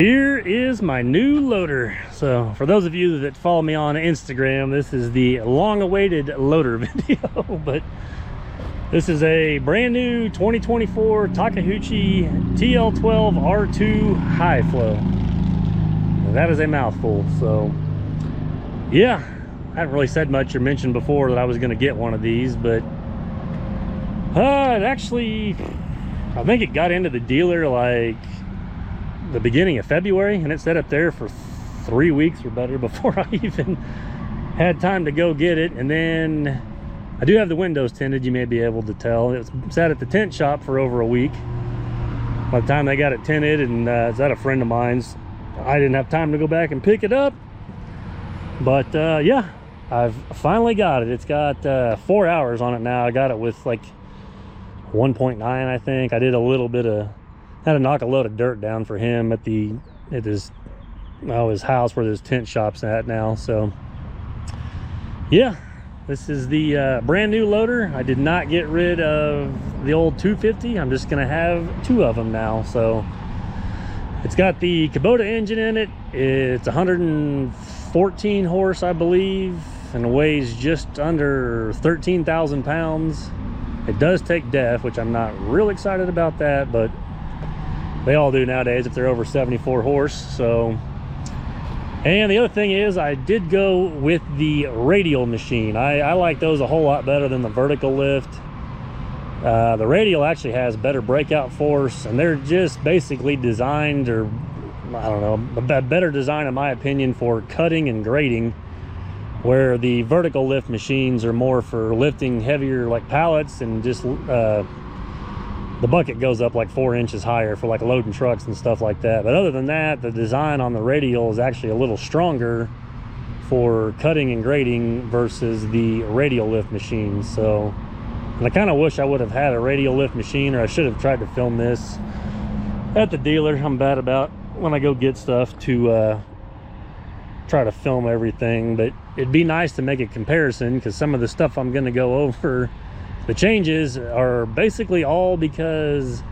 Here is my new loader. So for those of you that follow me on Instagram, this is the long-awaited loader video. But this is a brand new 2024 Takeuchi TL12R2 high flow. Now, that is a mouthful. So yeah, I haven't really said much or mentioned before that I was going to get one of these, but it actually, I think it got into the dealer like the beginning of February, and it sat up there for 3 weeks or better before I even had time to go get it. And then I do have the windows tinted, you may be able to tell. It sat at the tent shop for over a week. By the time they got it tinted, and it's at a friend of mine's, I didn't have time to go back and pick it up. But yeah, I've finally got it. It's got 4 hours on it now. I got it with like 1.9, I think. I did a little bit of, had to knock a load of dirt down for him at his house where his tent shop's at now. So yeah, this is the brand new loader. I did not get rid of the old 250. I'm just gonna have 2 of them now. So it's got the Kubota engine in it. It's 114 horse, I believe, and weighs just under 13,000 pounds. It does take DEF, which I'm not real excited about that, but they all do nowadays if they're over 74 horse. So, and the other thing is, I did go with the radial machine. I like those a whole lot better than the vertical lift. The radial actually has better breakout force, and they're just basically designed, or I don't know, a better design in my opinion for cutting and grading, where the vertical lift machines are more for lifting heavier like pallets, and just the bucket goes up like 4 inches higher for like loading trucks and stuff like that. But other than that, the design on the radial is actually a little stronger for cutting and grading versus the radial lift machine. So, and I kind of wish I would have had a radial lift machine, or I should have tried to film this at the dealer. I'm bad about when I go get stuff to try to film everything, but it'd be nice to make a comparison, because some of the stuff I'm going to go over, the changes are basically all because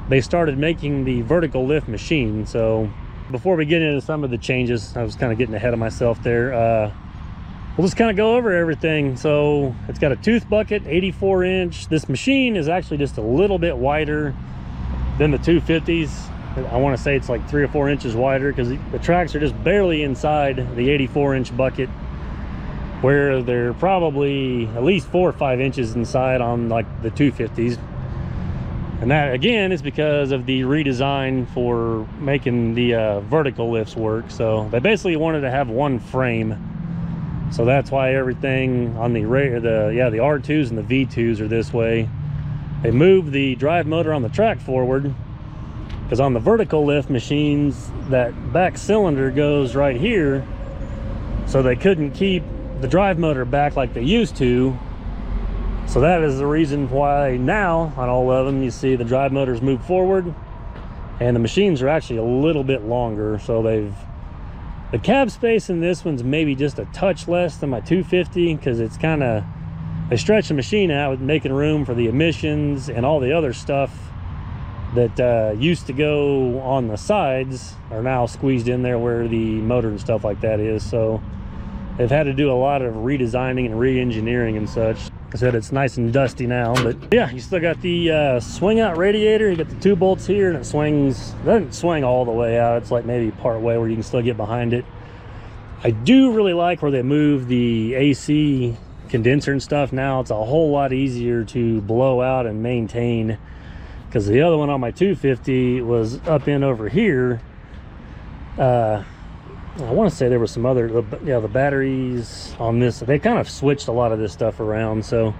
they started making the vertical lift machine. So before we get into some of the changes, I was kind of getting ahead of myself there. We'll just kind of go over everything. So it's got a tooth bucket, 84 inch. This machine is actually just a little bit wider than the 250s. I want to say it's like 3 or 4 inches wider, because the tracks are just barely inside the 84 inch bucket, where they're probably at least 4 or 5 inches inside on like the 250s. And that again is because of the redesign for making the vertical lifts work. So they basically wanted to have one frame, so that's why everything on the R2s and the V2s are this way. They moved the drive motor on the track forward, because on the vertical lift machines that back cylinder goes right here, so they couldn't keep the drive motor back like they used to. So that is the reason why now on all of them you see the drive motors move forward, and the machines are actually a little bit longer. So the cab space in this one's maybe just a touch less than my 250, because it's kind of, they stretch the machine out with making room for the emissions and all the other stuff that used to go on the sides are now squeezed in there where the motor and stuff like that is. So they've had to do a lot of redesigning and re-engineering and such. Like I said, it's nice and dusty now, but yeah, you still got the swing out radiator. You got the 2 bolts here, and it doesn't swing all the way out. It's like maybe part way where you can still get behind it. I do really like where they move the AC condenser and stuff. Now it's a whole lot easier to blow out and maintain, because the other one on my 250 was up in over here. I want to say there was some other, the batteries on this, they kind of switched a lot of this stuff around. So,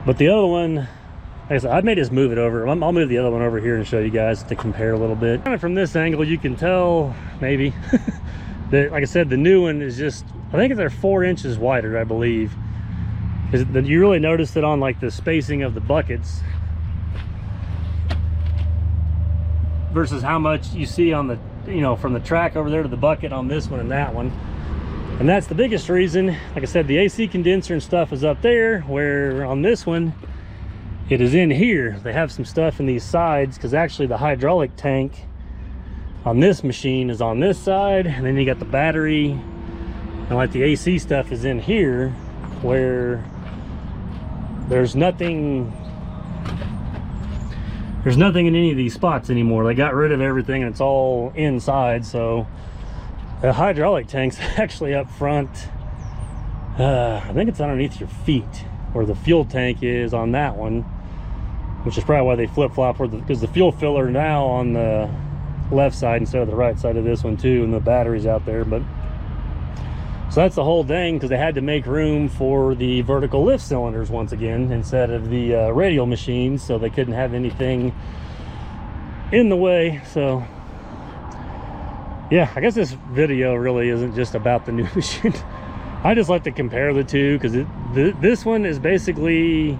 but the other one, like I said, I may just move it over. I'll move the other one over here and show you guys to compare a little bit. Kind of from this angle, you can tell maybe that, like I said, the new one is just, I think they're 4 inches wider, I believe. You really notice it on like the spacing of the buckets versus how much you see on the, from the track over there to the bucket on this one and that one. And that's the biggest reason. Like I said, the AC condenser and stuff is up there, where on this one it is in here. They have some stuff in these sides, because actually the hydraulic tank on this machine is on this side, and then you got the battery and like the AC stuff is in here, where there's nothing in any of these spots anymore. They got rid of everything and it's all inside. So the hydraulic tank's actually up front. I think it's underneath your feet where the fuel tank is on that one, which is probably why they flip-flop, because the fuel filler now on the left side instead of the right side of this one too, and the battery's out there. But so that's the whole thing, because they had to make room for the vertical lift cylinders once again instead of the radial machines, so they couldn't have anything in the way. So yeah, I guess this video really isn't just about the new machine. I just like to compare the two, because this one is basically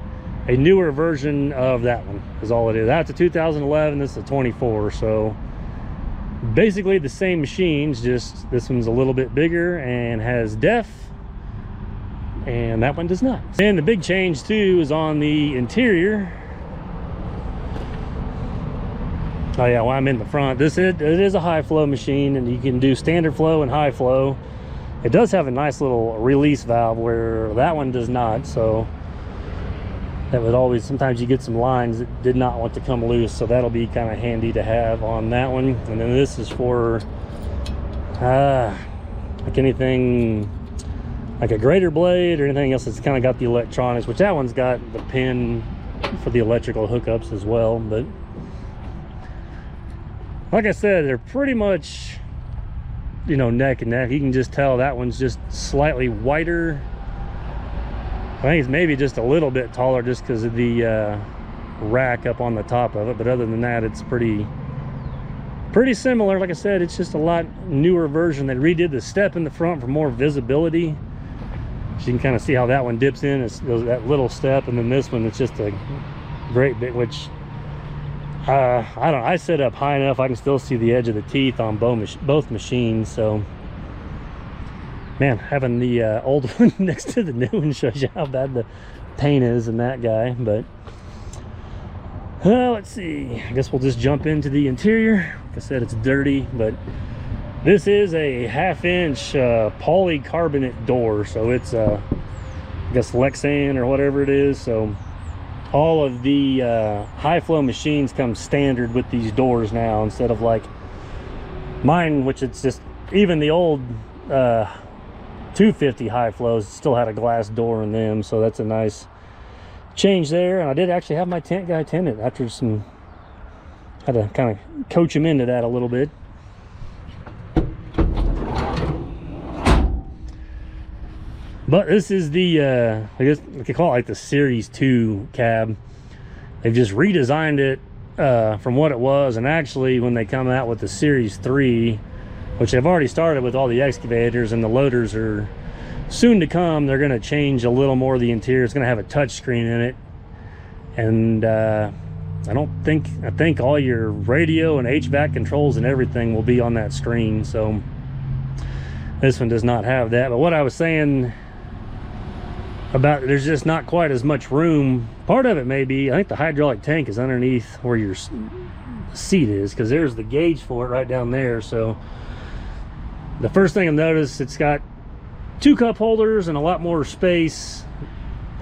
a newer version of that one is all it is. That's a 2011, this is a 24. So basically the same machines, just this one's a little bit bigger and has def, and that one does not. And the big change too is on the interior. Oh yeah, well, I'm in the front. It is a high flow machine, and you can do standard flow and high flow. It does have a nice little release valve where that one does not, so that would always, sometimes you get some lines that did not want to come loose, so that'll be kind of handy to have on that one. And then this is for like anything like a grater blade or anything else that's kind of got the electronics, which that one's got the pin for the electrical hookups as well. But like I said, they're pretty much, you know, neck and neck. You can just tell that one's just slightly wider. I think it's maybe just a little bit taller just because of the rack up on the top of it, but other than that, it's pretty similar. Like I said, it's just a lot newer version. They redid the step in the front for more visibility, so you can kind of see how that one dips in. It's that little step, and then this one, it's just a great bit, which I set up high enough I can still see the edge of the teeth on both machines. So man, having the old one next to the new one shows you how bad the paint is in that guy. But let's see, I guess we'll just jump into the interior. Like I said, it's dirty, but this is a 1/2-inch polycarbonate door, so it's I guess Lexan or whatever it is. So all of the high flow machines come standard with these doors now, instead of like mine, which it's just, even the old 250 high flows still had a glass door in them. So that's a nice change there. And I did actually have my tent guy tint it after some, had to kind of coach him into that a little bit. But this is the I guess we could call it like the Series 2 cab. They've just redesigned it from what it was, and actually when they come out with the Series 3, which they've already started with all the excavators, and the loaders are soon to come, they're going to change a little more of the interior. It's going to have a touch screen in it, and I think all your radio and HVAC controls and everything will be on that screen. So this one does not have that. But what I was saying about, there's just not quite as much room. Part of it may be, I think the hydraulic tank is underneath where your seat is, because there's the gauge for it right down there. So the first thing I've noticed, it's got 2 cup holders and a lot more space.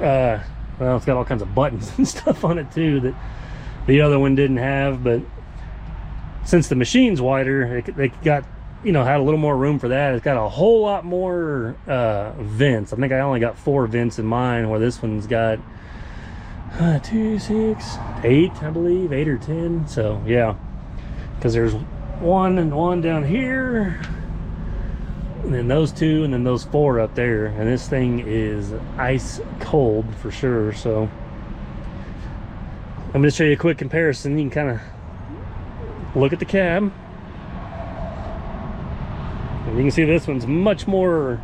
Well, it's got all kinds of buttons and stuff on it too that the other one didn't have. But since the machine's wider, they got, you know, had a little more room for that. It's got a whole lot more vents. I think I only got 4 vents in mine, where this one's got 2, 6, 8, I believe, 8 or 10. So yeah, because there's one and one down here, and then those 2, and then those 4 up there. And this thing is ice cold for sure. So I'm going to show you a quick comparison. You can kind of look at the cab. You can see this one's much more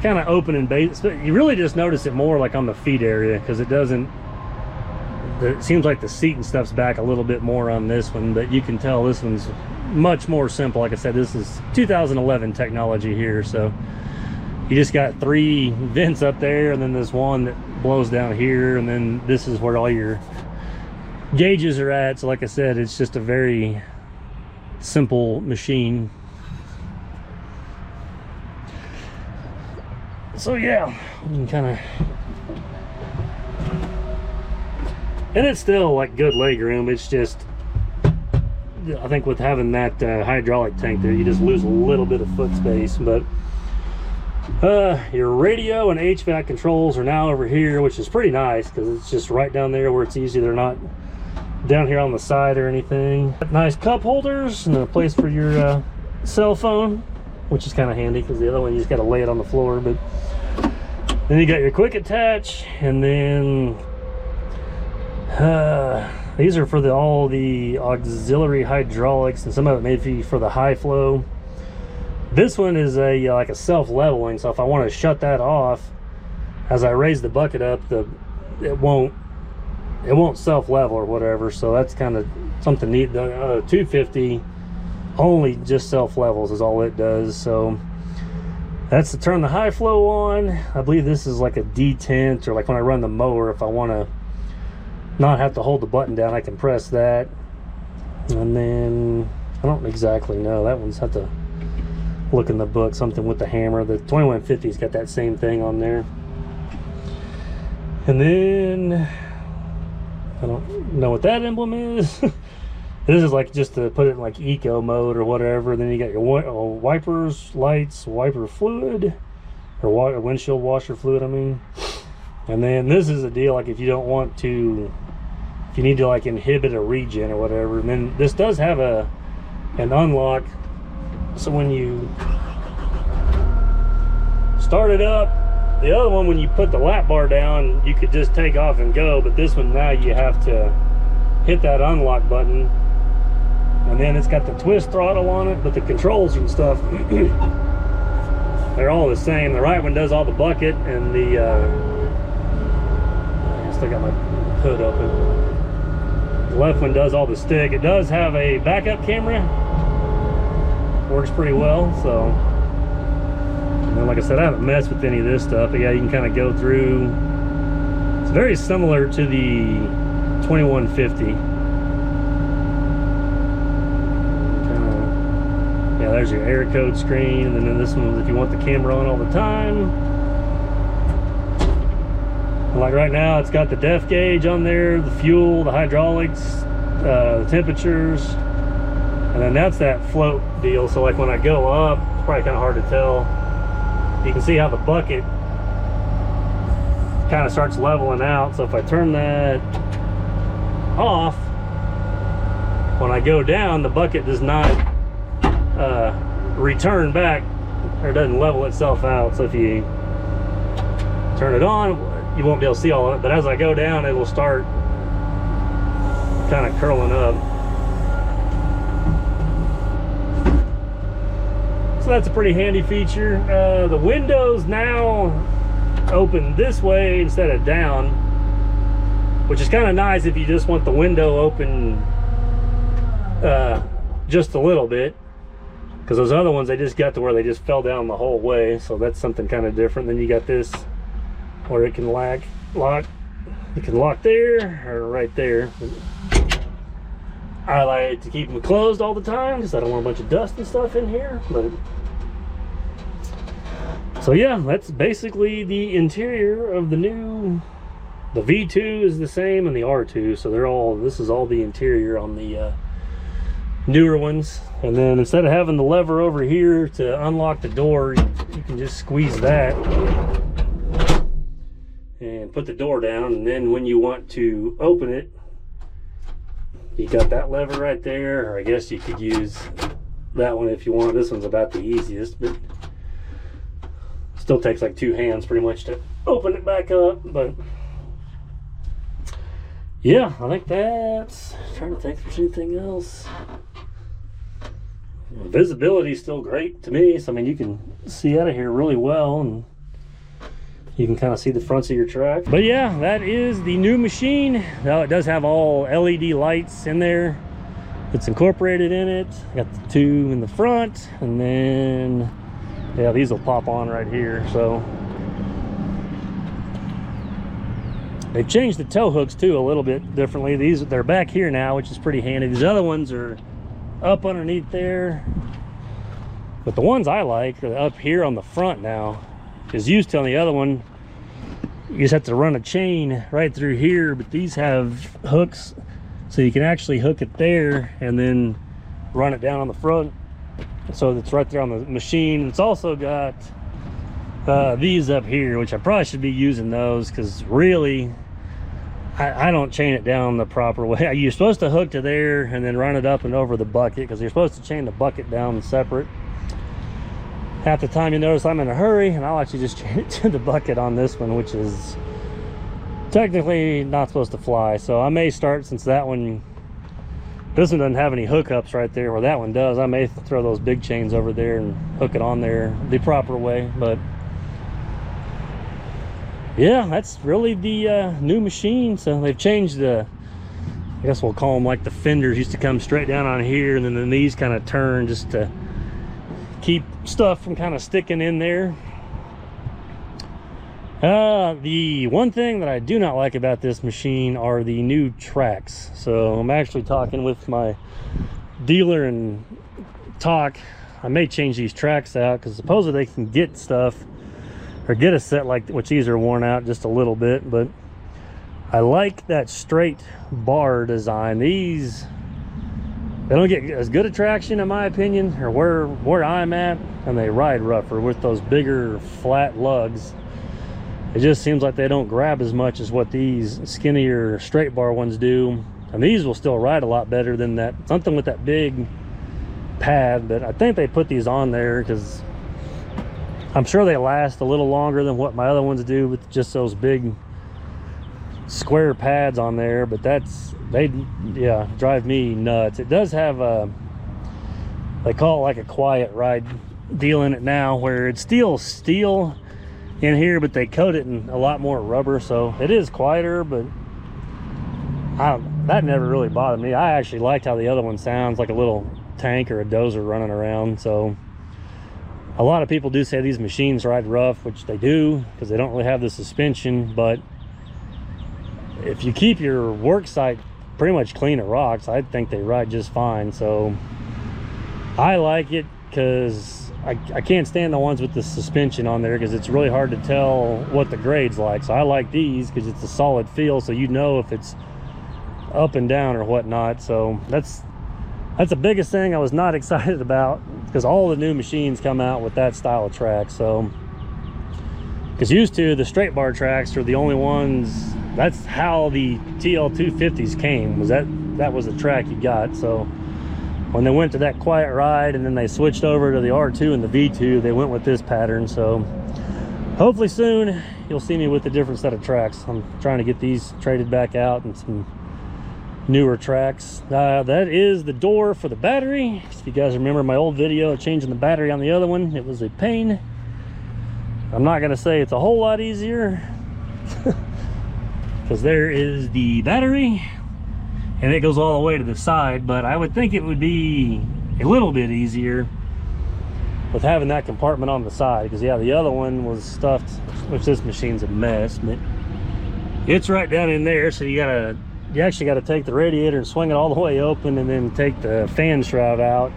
kind of open and base. You really just notice it more like on the feet area, because it doesn't, it seems like the seat and stuff's back a little bit more on this one, but you can tell this one's much more simple. Like I said, this is 2011 technology here. So you just got 3 vents up there, and then this one that blows down here, and then this is where all your gauges are at. So like I said, it's just a very simple machine. So yeah, you can kind of, and it's still like good leg room. It's just, I think with having that hydraulic tank there, you just lose a little bit of foot space. But your radio and HVAC controls are now over here, which is pretty nice because it's just right down there where it's easy. They're not down here on the side or anything. Nice cup holders and a place for your cell phone, which is kind of handy because the other one you just got to lay it on the floor. But then you got your quick attach, and then these are for all the auxiliary hydraulics, and some of it may be for the high flow. This one is a like a self-leveling, so if I want to shut that off as I raise the bucket up, it won't self-level or whatever. So that's kind of something neat. The 250 only just self-levels is all it does. So that's to turn the high flow on. I believe this is like a detent, or like when I run the mower, if I want to not have to hold the button down, I can press that. And then I don't exactly know, that one's have to look in the book, something with the hammer. The 2150's got that same thing on there. And then I don't know what that emblem is. This is like just to put it in like eco mode or whatever. Then you got your wipers, lights, wiper fluid, or windshield washer fluid, I mean. And then this is a deal like if you don't want to, if you need to like inhibit a regen or whatever. And then this does have an unlock, so when you start it up, the other one, when you put the lap bar down, you could just take off and go. But this one, now you have to hit that unlock button, and then it's got the twist throttle on it. But the controls and stuff, they're all the same. The right one does all the bucket, and the I still got my hood open. The left one does all the stick. It does have a backup camera, works pretty well. So, and like I said, I haven't messed with any of this stuff, but yeah, you can kind of go through. It's very similar to the 2150. Yeah, there's your air code screen, and then this one, if you want the camera on all the time. And like right now, it's got the depth gauge on there, the fuel, the hydraulics, the temperatures, and then that's that float deal. So like when I go up, it's probably kind of hard to tell. You can see how the bucket kind of starts leveling out. So if I turn that off, when I go down, the bucket does not return back, or doesn't level itself out. So if you turn it on, you won't be able to see all of it, but as I go down, it will start kind of curling up. So that's a pretty handy feature. The windows now open this way instead of down, which is kind of nice if you just want the window open just a little bit, because those other ones, they just got to where they just fell down the whole way. So that's something kind of different. Then you got this where it can lock. You can lock there or right there. I like to keep them closed all the time because I don't want a bunch of dust and stuff in here. But so yeah, that's basically the interior of the new. The V2 is the same, and the R2, so they're all, this is all the interior on the newer ones. And then instead of having the lever over here to unlock the door, you can just squeeze that and put the door down. And then when you want to open it, you got that lever right there, or I guess you could use that one if you want. This one's about the easiest, but still takes like 2 hands pretty much to open it back up. But yeah, I think that's, I'm trying to think if there's anything else. Visibility is still great to me. So I mean, you can see out of here really well, and you can kind of see the fronts of your track. But yeah, that is the new machine. Now it does have all LED lights in there. It's incorporated in it. Got the 2 in the front, and then yeah, these will pop on right here. So they've changed the tow hooks too a little bit differently. They're back here now, which is pretty handy. These other ones are up underneath there. But the ones I like are up here on the front now, because used to on the other one you just have to run a chain right through here, but these have hooks so you can actually hook it there and then run it down on the front, so it's right there on the machine. It's also got these up here, which I probably should be using those, because really I don't chain it down the proper way. You're supposed to hook to there and then run it up and over the bucket, because you're supposed to chain the bucket down separate. Half the time you notice I'm in a hurry and I'll actually just chain it to the bucket on this one, which is technically not supposed to fly. So I may start, since that one, this one doesn't have any hookups right there where that one does, I may throw those big chains over there and hook it on there the proper way. But yeah, that's really the new machine. So they've changed the, I guess we'll call them like the fenders, used to come straight down on here, and then these kind of turn just to keep stuff from kind of sticking in there. The one thing that I do not like about this machine are the new tracks. So I'm actually talking with my dealer and talk, I may change these tracks out, because supposedly they can get stuff or get a set like, which these are worn out just a little bit, but I like that straight bar design. These, they don't get as good a traction in my opinion, or where I'm at, and they ride rougher with those bigger flat lugs. It just seems like they don't grab as much as what these skinnier straight bar ones do, and these will still ride a lot better than that, something with that big pad. But I think they put these on there because I'm sure they last a little longer than what my other ones do with just those big square pads on there. But that's, yeah, drive me nuts. It does have a, they call it like a quiet ride deal in it now, where it's still steel in here, but they coat it in a lot more rubber, so it is quieter. But that never really bothered me. I actually liked how the other one sounds, like a little tank or a dozer running around. So a lot of people do say these machines ride rough, which they do, because they don't really have the suspension. But if you keep your work site pretty much clean of rocks, I think they ride just fine. So I like it, because I can't stand the ones with the suspension on there, because it's really hard to tell what the grade's like. So I like these because it's a solid feel, so you know if it's up and down or whatnot. So that's the biggest thing I was not excited about, because all the new machines come out with that style of track. So, because used to, the straight bar tracks are the only ones, that's how the TL250s came, was that was the track you got. So when they went to that quiet ride and then they switched over to the R2 and the V2, they went with this pattern. So hopefully soon you'll see me with a different set of tracks. I'm trying to get these traded back out and some newer tracks. That is the door for the battery. If you guys remember my old video of changing the battery on the other one, it was a pain. I'm not gonna say it's a whole lot easier, because there is the battery and it goes all the way to the side, but I would think it would be a little bit easier with having that compartment on the side, because yeah, the other one was stuffed, which this machine's a mess, but it's right down in there. So you actually got to take the radiator and swing it all the way open, and then take the fan shroud out.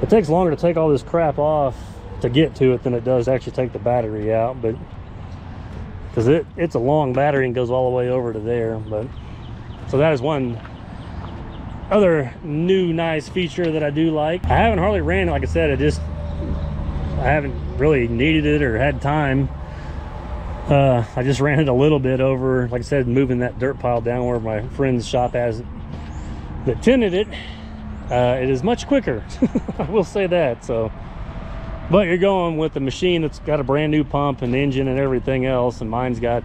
It takes longer to take all this crap off to get to it than it does to actually take the battery out, but because it's a long battery and goes all the way over to there. But so that is one other new nice feature that I do like. I haven't hardly ran it, like I said, I haven't really needed it or had time. I just ran it a little bit over, like I said, moving that dirt pile down where my friend's shop has that tinted it. It is much quicker, I will say that. So, but you're going with the machine that's got a brand new pump and engine and everything else, and mine's got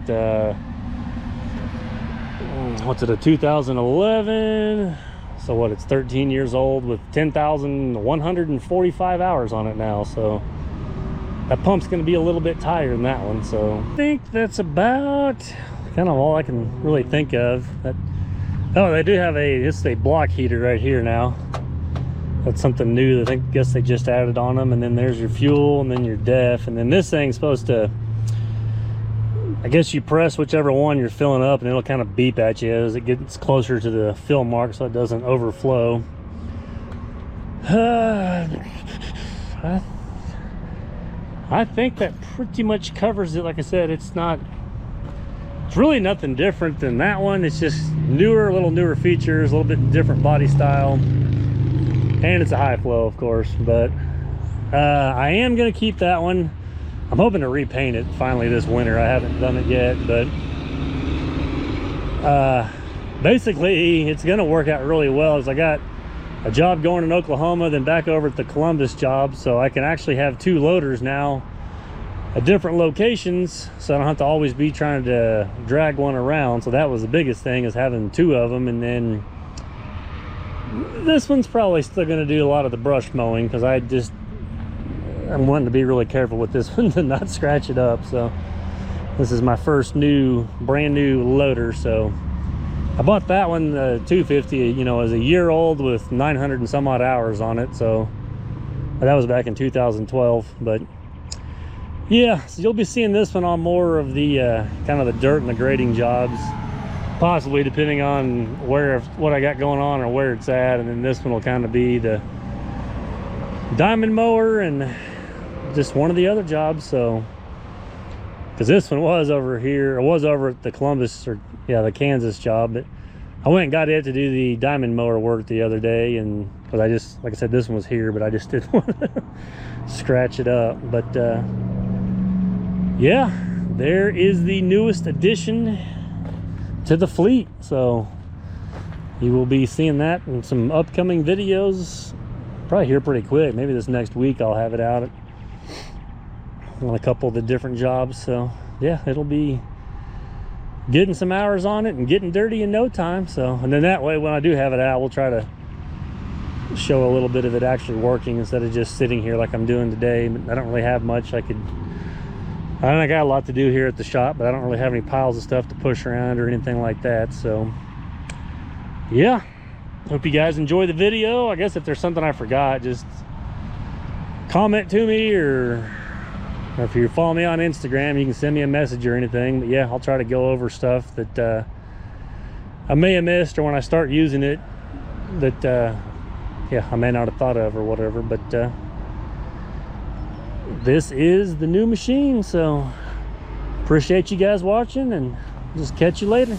what's it, a 2011, so what, it's 13 years old with 10,145 hours on it now. So that pump's going to be a little bit tighter than that one. So I think that's about kind of all I can really think of. Oh, they do have it's a block heater right here now. That's something new that I guess they just added on them. And then there's your fuel, and then your def, and then this thing's supposed to, I guess you press whichever one you're filling up and it'll kind of beep at you as it gets closer to the fill mark, so it doesn't overflow. I think that pretty much covers it. Like I said, it's really nothing different than that one. It's just newer, a little newer features, a little bit different body style, and it's a high flow, of course. But I am gonna keep that one. I'm hoping to repaint it finally this winter. I haven't done it yet, but basically it's gonna work out really well, as I got a job going in Oklahoma, then back over at the Columbus job, so I can actually have 2 loaders now at different locations, so I don't have to always be trying to drag one around. So that was the biggest thing, is having 2 of them. And then this one's probably still going to do a lot of the brush mowing, because I'm wanting to be really careful with this one to not scratch it up. So this is my first brand new loader. So I bought that one, 250, you know, as a year old with 900 and some odd hours on it. So that was back in 2012. But yeah, so you'll be seeing this one on more of the kind of the dirt and the grading jobs, possibly, depending on what I got going on or where it's at. And then this one will kind of be the diamond mower and just one of the other jobs. So, because this one was over here, it was over at the Columbus, or yeah, the Kansas job, but I went and got it to do the diamond mower work the other day. And because I just, like I said, this one was here, but I just didn't want to scratch it up. But yeah, there is the newest addition to the fleet. So you will be seeing that in some upcoming videos, probably here pretty quick. Maybe this next week I'll have it out on a couple of the different jobs. So yeah, it'll be getting some hours on it and getting dirty in no time. So, and then that way, when I do have it out, we'll try to show a little bit of it actually working instead of just sitting here like I'm doing today. But I don't really have much I got a lot to do here at the shop, but I don't really have any piles of stuff to push around or anything like that. So yeah, hope you guys enjoy the video. I guess if there's something I forgot, just comment to me, or if you follow me on Instagram, you can send me a message or anything. But yeah, I'll try to go over stuff that I may have missed, or when I start using it that yeah, I may not have thought of or whatever. But this is the new machine. So appreciate you guys watching, and just catch you later.